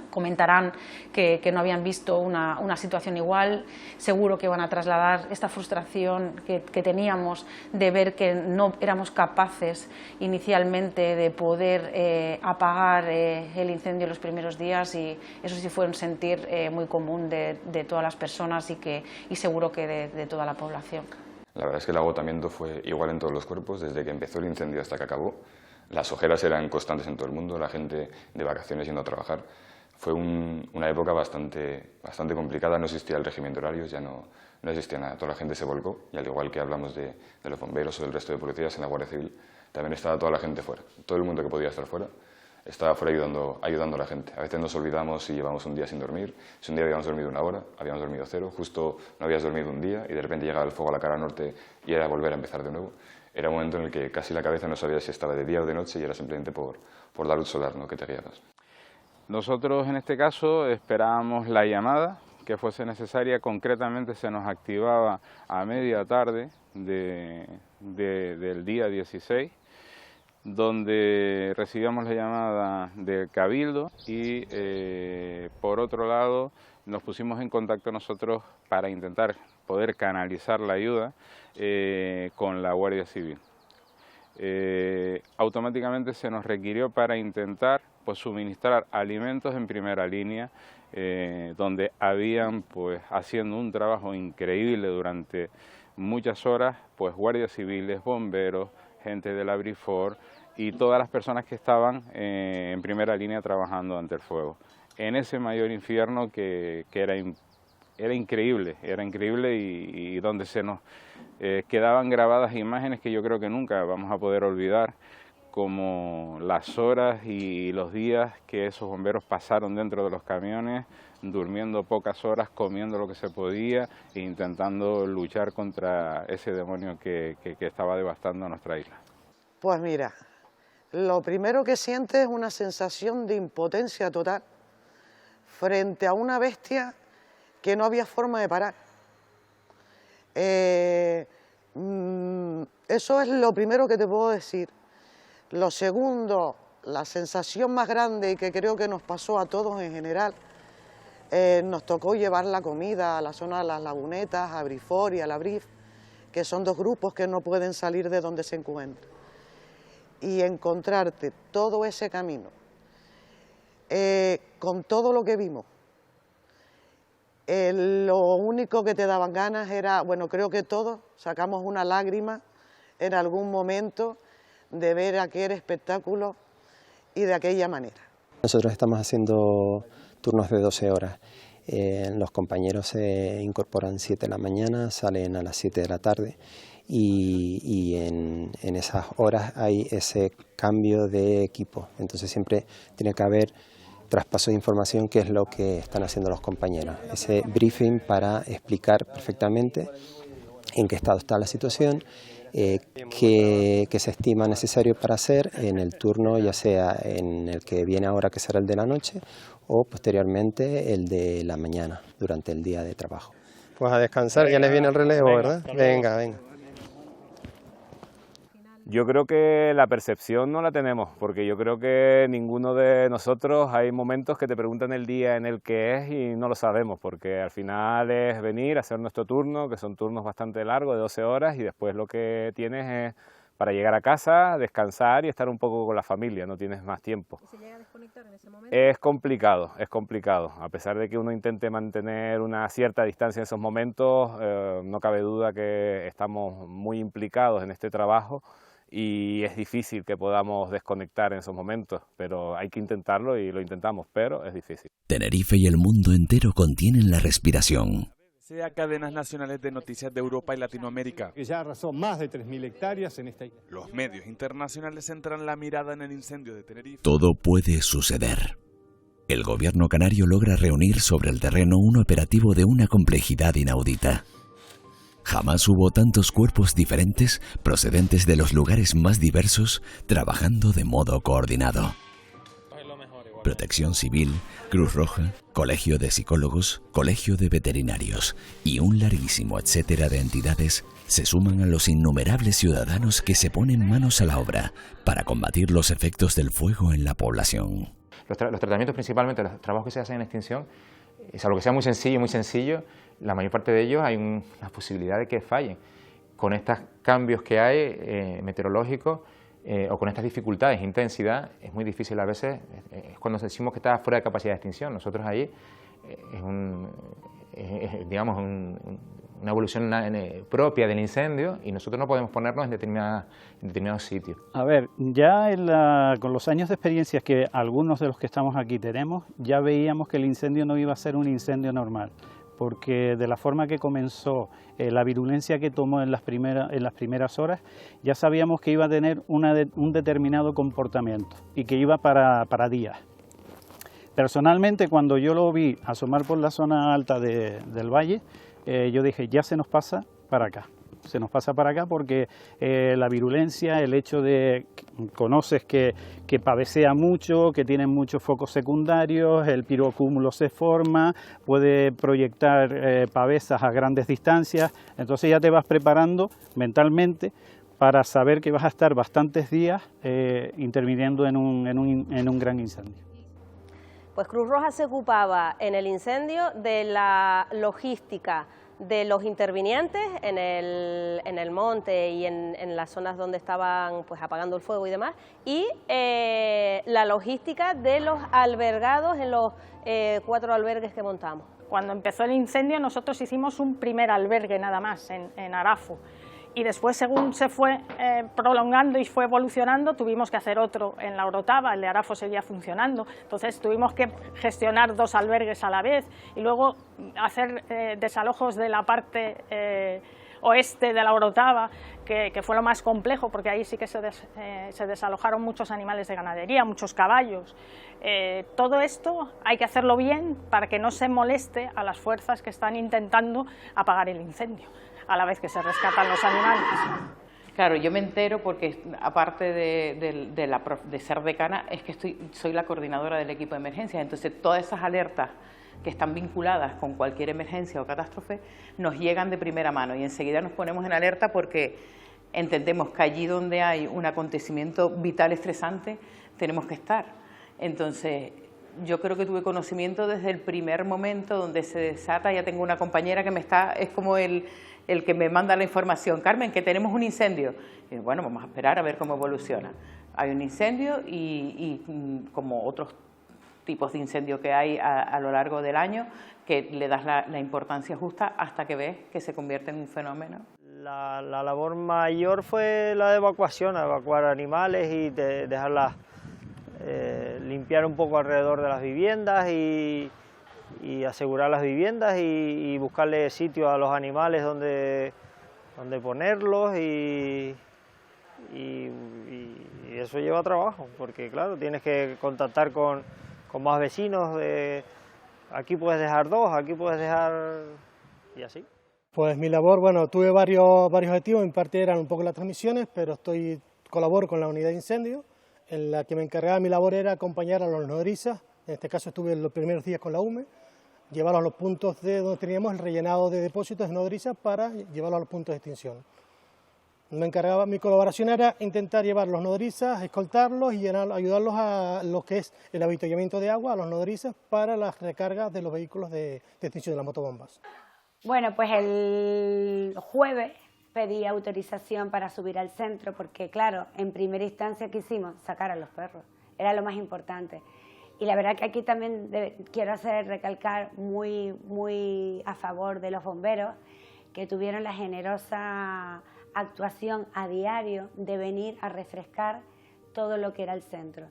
comentarán que no habían visto una situación igual. Seguro que van a trasladar esta frustración que teníamos de ver que no éramos capaces inicialmente de poder apagar el incendio en los primeros días, y eso sí fue un sentir muy común de todas las personas y seguro que de toda la población. La verdad es que el agotamiento fue igual en todos los cuerpos, desde que empezó el incendio hasta que acabó. Las ojeras eran constantes en todo el mundo, la gente de vacaciones yendo a trabajar. Fue una época bastante complicada, no existía el régimen de horarios, ya no existía nada, toda la gente se volcó, y al igual que hablamos de los bomberos o del resto de policías en la Guardia Civil, también estaba toda la gente fuera. Todo el mundo que podía estar fuera estaba fuera ayudando a la gente. A veces nos olvidamos y llevamos un día sin dormir. Si un día habíamos dormido 1 hora, habíamos dormido 0, justo no habías dormido un día y de repente llegaba el fuego a la cara norte y era volver a empezar de nuevo. Era un momento en el que casi la cabeza no sabía si estaba de día o de noche y era simplemente por la luz solar, ¿no?, que te guiabas. Nosotros en este caso esperábamos la llamada que fuese necesaria. Concretamente se nos activaba a media tarde del día 16, donde recibíamos la llamada del Cabildo y por otro lado nos pusimos en contacto nosotros para intentar poder canalizar la ayuda con la Guardia Civil. Automáticamente se nos requirió para intentar suministrar alimentos en primera línea, donde habían haciendo un trabajo increíble durante muchas horas, guardias civiles, bomberos, gente de la Brifor y todas las personas que estaban en primera línea trabajando ante el fuego. En ese mayor infierno que era increíble y donde se nos quedaban grabadas imágenes que yo creo que nunca vamos a poder olvidar, como las horas y los días que esos bomberos pasaron dentro de los camiones, durmiendo pocas horas, comiendo lo que se podía e intentando luchar contra ese demonio que estaba devastando nuestra isla. Pues mira, lo primero que sientes es una sensación de impotencia total frente a una bestia que no había forma de parar. Eso es lo primero que te puedo decir. Lo segundo, la sensación más grande y que creo que nos pasó a todos en general, nos tocó llevar la comida a la zona de las Lagunetas, a Brifor y a La Brif, que son dos grupos que no pueden salir de donde se encuentran. Y encontrarte todo ese camino, con todo lo que vimos, lo único que te daban ganas era, bueno, creo que todos sacamos una lágrima en algún momento de ver aquel espectáculo y de aquella manera. Nosotros estamos haciendo turnos de 12 horas. Los compañeros se incorporan 7 de la mañana, salen a las 7 de la tarde y en esas horas hay ese cambio de equipo. Entonces siempre tiene que haber traspaso de información, que es lo que están haciendo los compañeros. Ese briefing para explicar perfectamente en qué estado está la situación, qué se estima necesario para hacer en el turno, ya sea en el que viene ahora, que será el de la noche, o posteriormente el de la mañana, durante el día de trabajo. Pues a descansar, ya les viene el relevo, ¿verdad? Venga, venga. Yo creo que la percepción no la tenemos, porque yo creo que ninguno de nosotros, hay momentos que te preguntan el día en el que es y no lo sabemos, porque al final es venir, hacer nuestro turno, que son turnos bastante largos, de 12 horas, y después lo que tienes es para llegar a casa, descansar y estar un poco con la familia, no tienes más tiempo. ¿Y se llega a desconectar en ese momento? Es complicado. A pesar de que uno intente mantener una cierta distancia en esos momentos, no cabe duda que estamos muy implicados en este trabajo, y es difícil que podamos desconectar en esos momentos, pero hay que intentarlo y lo intentamos, pero es difícil. Tenerife y el mundo entero contienen la respiración. Sea cadenas nacionales de noticias de Europa y Latinoamérica. Que ya arrasó más de 3.000 hectáreas en esta isla. Los medios internacionales centran la mirada en el incendio de Tenerife. Todo puede suceder. El gobierno canario logra reunir sobre el terreno un operativo de una complejidad inaudita. Jamás hubo tantos cuerpos diferentes, procedentes de los lugares más diversos, trabajando de modo coordinado. Protección Civil, Cruz Roja, Colegio de Psicólogos, Colegio de Veterinarios y un larguísimo etcétera de entidades se suman a los innumerables ciudadanos que se ponen manos a la obra para combatir los efectos del fuego en la población. Los tratamientos, principalmente los trabajos que se hacen en extinción, salvo que sea muy sencillo, la mayor parte de ellos hay la posibilidad de que fallen. Con estos cambios que hay meteorológicos o con estas dificultades, intensidad, es muy difícil a veces, es cuando decimos que está fuera de capacidad de extinción. Nosotros ahí digamos una evolución propia del incendio y nosotros no podemos ponernos en determinados sitios. A ver, ya con los años de experiencia que algunos de los que estamos aquí tenemos, ya veíamos que el incendio no iba a ser un incendio normal, porque de la forma que comenzó, la virulencia que tomó en las primeras horas, ya sabíamos que iba a tener un determinado comportamiento y que iba para días. Personalmente, cuando yo lo vi asomar por la zona alta del valle, yo dije, ya se nos pasa para acá. Se nos pasa para acá porque la virulencia, el hecho de conoces que pavesea mucho, que tiene muchos focos secundarios, el pirocúmulo se forma, puede proyectar pavesas a grandes distancias, entonces ya te vas preparando mentalmente para saber que vas a estar bastantes días interviniendo en un gran incendio. Pues Cruz Roja se ocupaba en el incendio de la logística de los intervinientes en el monte y en las zonas donde estaban pues apagando el fuego y demás, y la logística de los albergados en los 4 albergues que montamos. Cuando empezó el incendio nosotros hicimos un primer albergue nada más en Arafu, y después, según se fue prolongando y fue evolucionando, tuvimos que hacer otro en La Orotava. El de Arafu seguía funcionando, entonces tuvimos que gestionar 2 albergues a la vez y luego hacer desalojos de la parte oeste de La Orotava, que fue lo más complejo, porque ahí sí que se desalojaron muchos animales de ganadería, muchos caballos. Todo esto hay que hacerlo bien para que no se moleste a las fuerzas que están intentando apagar el incendio, a la vez que se rescatan los animales. Claro, yo me entero porque, aparte de ser decana, es que soy la coordinadora del equipo de emergencia, entonces todas esas alertas que están vinculadas con cualquier emergencia o catástrofe nos llegan de primera mano y enseguida nos ponemos en alerta porque entendemos que allí donde hay un acontecimiento vital estresante tenemos que estar. Entonces, yo creo que tuve conocimiento desde el primer momento donde se desata. Ya tengo una compañera que es como el que me manda la información. Carmen, que tenemos un incendio. Y bueno, vamos a esperar a ver cómo evoluciona. Hay un incendio y como otros tipos de incendio que hay a lo largo del año, que le das la importancia justa hasta que ves que se convierte en un fenómeno. La labor mayor fue la de evacuación, evacuar animales y dejarlas limpiar un poco alrededor de las viviendas y asegurar las viviendas y buscarle sitio a los animales donde ponerlos y eso lleva trabajo, porque claro, tienes que contactar con más vecinos, aquí puedes dejar 2, aquí puedes dejar y así. Pues mi labor, bueno, tuve varios objetivos, en parte eran un poco las transmisiones, pero colaboro con la unidad de incendio, en la que me encargaba. Mi labor era acompañar a los nodrizas, en este caso estuve los primeros días con la UME, llevarlos a los puntos donde teníamos el rellenado de depósitos de nodrizas para llevarlos a los puntos de extinción. Mi colaboración era intentar llevar los nodrizas, escoltarlos y ayudarlos a lo que es el avituallamiento de agua a los nodrizas para las recargas de los vehículos de extinción de las motobombas. Bueno, pues el jueves pedí autorización para subir al centro porque, claro, en primera instancia quisimos sacar a los perros, era lo más importante. Y la verdad que aquí también quiero recalcar muy a favor de los bomberos, que tuvieron la generosa actuación a diario de venir a refrescar todo lo que era el centro.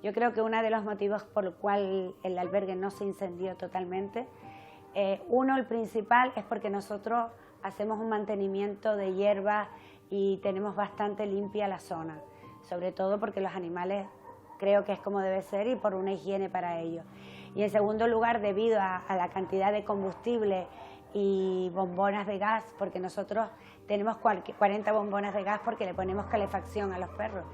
Yo creo que uno de los motivos por el cual el albergue no se incendió totalmente, el principal es porque nosotros hacemos un mantenimiento de hierbas y tenemos bastante limpia la zona, sobre todo porque los animales creo que es como debe ser y por una higiene para ellos. Y en segundo lugar, debido a la cantidad de combustible y bombonas de gas, porque nosotros tenemos 40 bombonas de gas porque le ponemos calefacción a los perros.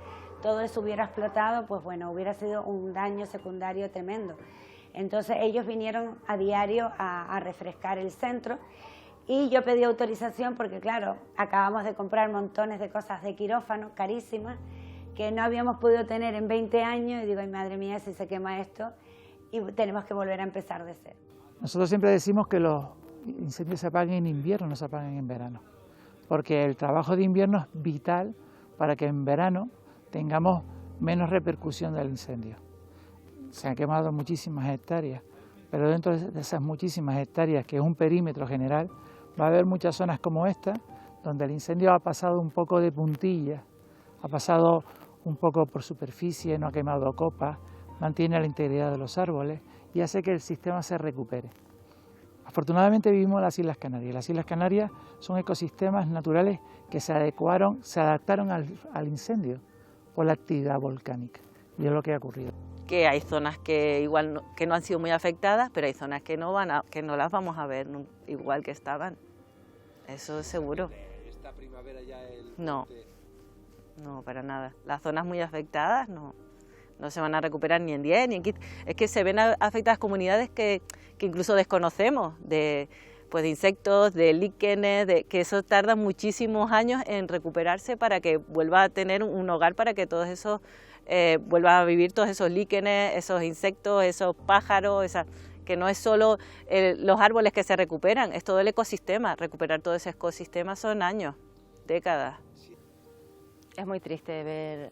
Todo eso hubiera explotado, pues bueno, hubiera sido un daño secundario tremendo. Entonces ellos vinieron a diario a refrescar el centro y yo pedí autorización porque, claro, acabamos de comprar montones de cosas de quirófano, carísimas, que no habíamos podido tener en 20 años y digo, ay madre mía, si se quema esto, y tenemos que volver a empezar de cero. Nosotros siempre decimos que los incendios se apagan en invierno, no se apagan en verano, porque el trabajo de invierno es vital para que en verano tengamos menos repercusión del incendio. Se han quemado muchísimas hectáreas, pero dentro de esas muchísimas hectáreas, que es un perímetro general, va a haber muchas zonas como esta, donde el incendio ha pasado un poco de puntilla, ha pasado un poco por superficie, no ha quemado copas, mantiene la integridad de los árboles y hace que el sistema se recupere. Afortunadamente vivimos en las Islas Canarias. Las Islas Canarias son ecosistemas naturales que se adaptaron al incendio por la actividad volcánica, y es lo que ha ocurrido. Que hay zonas que igual que no han sido muy afectadas, pero hay zonas que no las vamos a ver igual que estaban. Eso es seguro. ¿Esta primavera ya No, para nada. Las zonas muy afectadas no se van a recuperar ni en 10 ni en 15. Es que se ven afectadas comunidades que incluso desconocemos, de insectos, de líquenes, que eso tarda muchísimos años en recuperarse para que vuelva a tener un hogar, para que todos esos vuelva a vivir todos esos líquenes, esos insectos, esos pájaros, que no es solo los árboles que se recuperan, es todo el ecosistema. Recuperar todo ese ecosistema son años, décadas. Es muy triste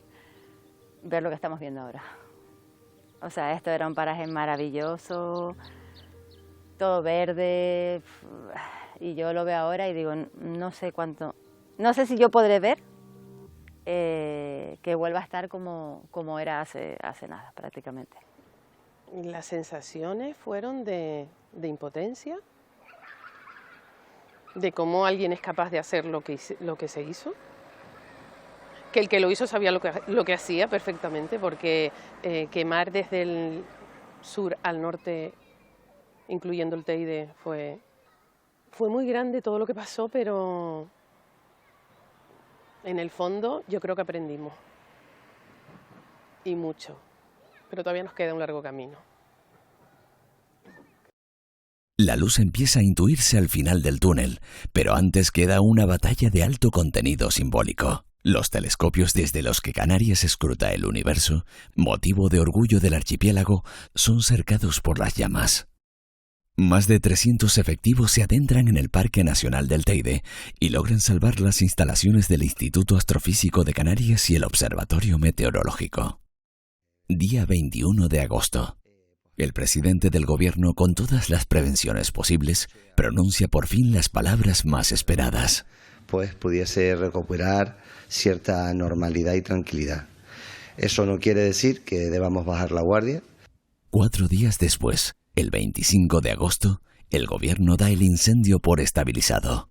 ver lo que estamos viendo ahora. O sea, esto era un paraje maravilloso, todo verde, y yo lo veo ahora y digo, no sé si yo podré ver que vuelva a estar como era hace nada prácticamente. Las sensaciones fueron de impotencia, de cómo alguien es capaz de hacer lo que se hizo, que el que lo hizo sabía lo que hacía perfectamente, porque quemar desde el sur al norte, incluyendo el Teide, fue muy grande todo lo que pasó, pero en el fondo yo creo que aprendimos, y mucho, pero todavía nos queda un largo camino. La luz empieza a intuirse al final del túnel, pero antes queda una batalla de alto contenido simbólico. Los telescopios desde los que Canarias escruta el universo, motivo de orgullo del archipiélago, son cercados por las llamas. Más de 300 efectivos se adentran en el Parque Nacional del Teide y logran salvar las instalaciones del Instituto Astrofísico de Canarias y el Observatorio Meteorológico. Día 21 de agosto. El presidente del gobierno, con todas las prevenciones posibles, pronuncia por fin las palabras más esperadas. Pues pudiese recuperar cierta normalidad y tranquilidad. Eso no quiere decir que debamos bajar la guardia. 4 días después, el 25 de agosto, el gobierno da el incendio por estabilizado.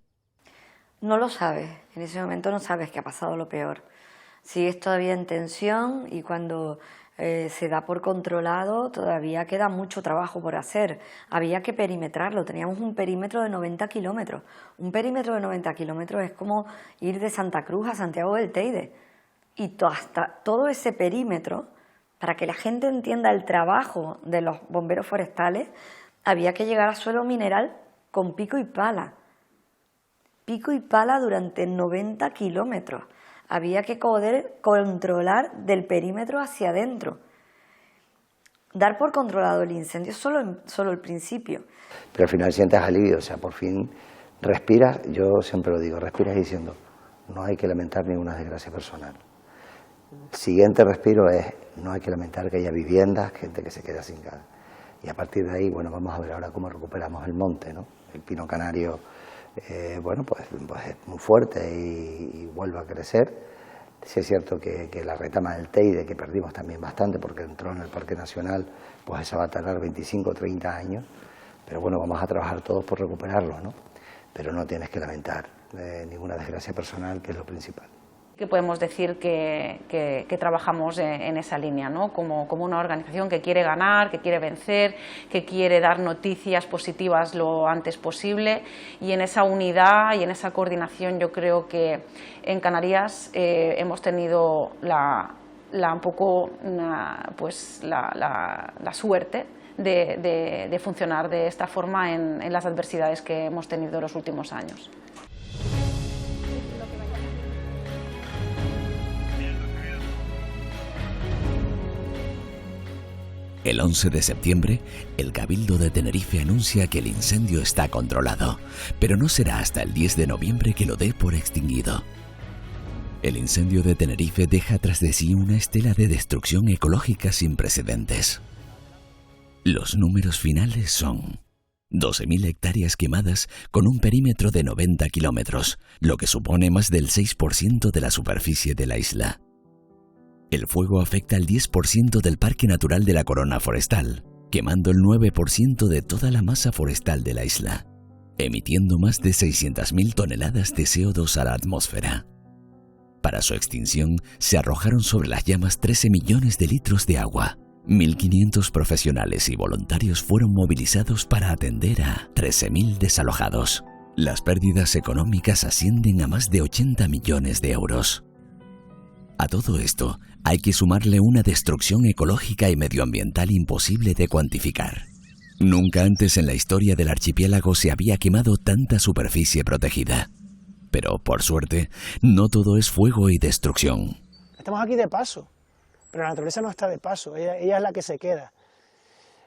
No lo sabes, en ese momento no sabes que ha pasado lo peor. Sigues todavía en tensión y cuando se da por controlado todavía queda mucho trabajo por hacer. Había que perimetrarlo, teníamos un perímetro de 90 kilómetros. Un perímetro de 90 kilómetros es como ir de Santa Cruz a Santiago del Teide. Y hasta todo ese perímetro, para que la gente entienda el trabajo de los bomberos forestales, había que llegar a suelo mineral con pico y pala. Pico y pala durante 90 kilómetros. Había que poder controlar del perímetro hacia adentro. Dar por controlado el incendio es solo el principio. Pero al final sientes alivio, o sea, por fin respiras, yo siempre lo digo, respiras diciendo, no hay que lamentar ninguna desgracia personal. El siguiente respiro es, no hay que lamentar que haya viviendas, gente que se queda sin gas. Y a partir de ahí, bueno, vamos a ver ahora cómo recuperamos el monte, ¿no? El pino canario, bueno, pues es muy fuerte y vuelve a crecer. Sí es cierto que la retama del Teide, que perdimos también bastante porque entró en el Parque Nacional, pues esa va a tardar 25 o 30 años. Pero bueno, vamos a trabajar todos por recuperarlo, ¿no? Pero no tienes que lamentar ninguna desgracia personal, que es lo principal. Que podemos decir que trabajamos en esa línea, ¿no? Como una organización que quiere ganar, que quiere vencer, que quiere dar noticias positivas lo antes posible, y en esa unidad y en esa coordinación yo creo que en Canarias hemos tenido la suerte de funcionar de esta forma en las adversidades que hemos tenido en los últimos años. El 11 de septiembre, el Cabildo de Tenerife anuncia que el incendio está controlado, pero no será hasta el 10 de noviembre que lo dé por extinguido. El incendio de Tenerife deja tras de sí una estela de destrucción ecológica sin precedentes. Los números finales son 12.000 hectáreas quemadas con un perímetro de 90 kilómetros, lo que supone más del 6% de la superficie de la isla. El fuego afecta al 10% del Parque Natural de la Corona Forestal, quemando el 9% de toda la masa forestal de la isla, emitiendo más de 600.000 toneladas de CO2 a la atmósfera. Para su extinción, se arrojaron sobre las llamas 13 millones de litros de agua. 1.500 profesionales y voluntarios fueron movilizados para atender a 13.000 desalojados. Las pérdidas económicas ascienden a más de 80 millones de euros. A todo esto, hay que sumarle una destrucción ecológica y medioambiental imposible de cuantificar. Nunca antes en la historia del archipiélago se había quemado tanta superficie protegida. Pero, por suerte, no todo es fuego y destrucción. Estamos aquí de paso, pero la naturaleza no está de paso, ella es la que se queda.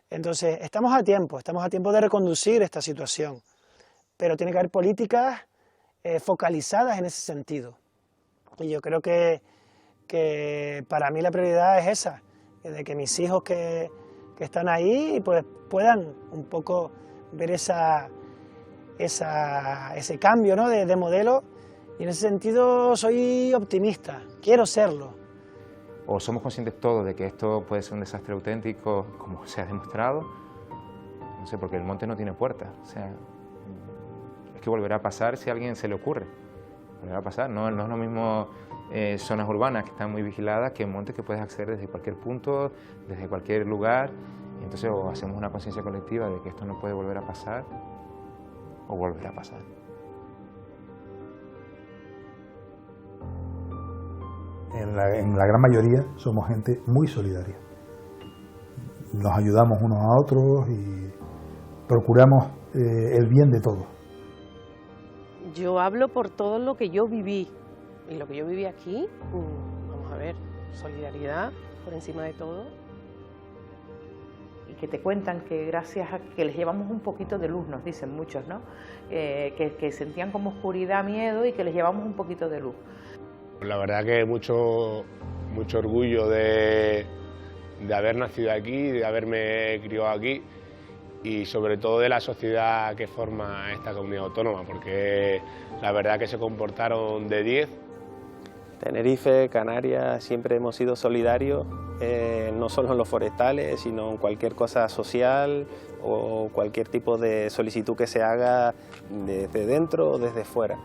Entonces, estamos a tiempo de reconducir esta situación, pero tiene que haber políticas focalizadas en ese sentido. Y yo creo que para mí la prioridad es esa, de que mis hijos que están ahí pues puedan un poco ver ese cambio, ¿no? de modelo, y en ese sentido soy optimista, quiero serlo. O somos conscientes todos de que esto puede ser un desastre auténtico, como se ha demostrado, no sé, porque el monte no tiene puerta, o sea, es que volverá a pasar si a alguien se le ocurre, volverá a pasar, no es lo mismo zonas urbanas que están muy vigiladas que montes que puedes acceder desde cualquier punto, desde cualquier lugar, y entonces o hacemos una conciencia colectiva de que esto no puede volver a pasar, o volverá a pasar. En la gran mayoría somos gente muy solidaria. Nos ayudamos unos a otros y procuramos el bien de todos. Yo hablo por todo lo que yo viví, y lo que yo viví aquí, vamos a ver, solidaridad por encima de todo. Y que te cuentan que gracias a que les llevamos un poquito de luz, nos dicen muchos, ¿no? Que sentían como oscuridad, miedo, y que les llevamos un poquito de luz. La verdad que mucho orgullo de haber nacido aquí, de haberme criado aquí, y sobre todo de la sociedad que forma esta comunidad autónoma, porque la verdad que se comportaron de 10. Tenerife, Canarias, siempre hemos sido solidarios, no solo en los forestales, sino en cualquier cosa social o cualquier tipo de solicitud que se haga desde dentro o desde fuera.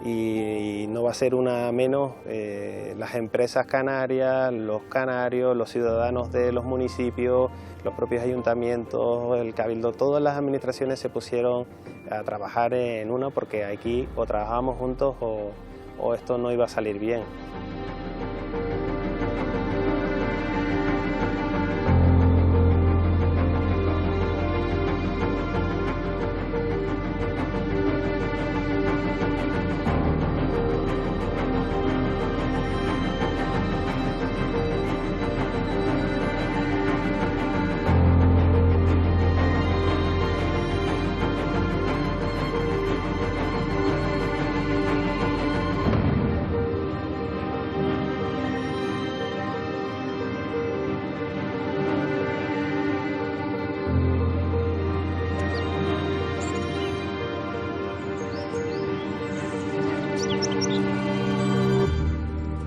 Y no va a ser una menos las empresas canarias, los canarios, los ciudadanos de los municipios, los propios ayuntamientos, el cabildo, todas las administraciones se pusieron a trabajar en una, porque aquí o trabajábamos juntos o esto no iba a salir bien.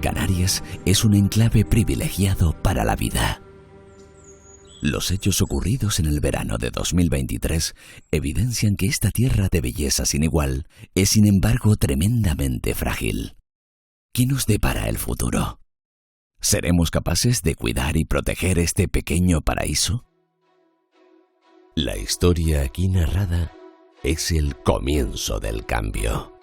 Canarias es un enclave privilegiado para la vida. Los hechos ocurridos en el verano de 2023 evidencian que esta tierra de belleza sin igual es, sin embargo, tremendamente frágil. ¿Qué nos depara el futuro? ¿Seremos capaces de cuidar y proteger este pequeño paraíso? La historia aquí narrada es el comienzo del cambio.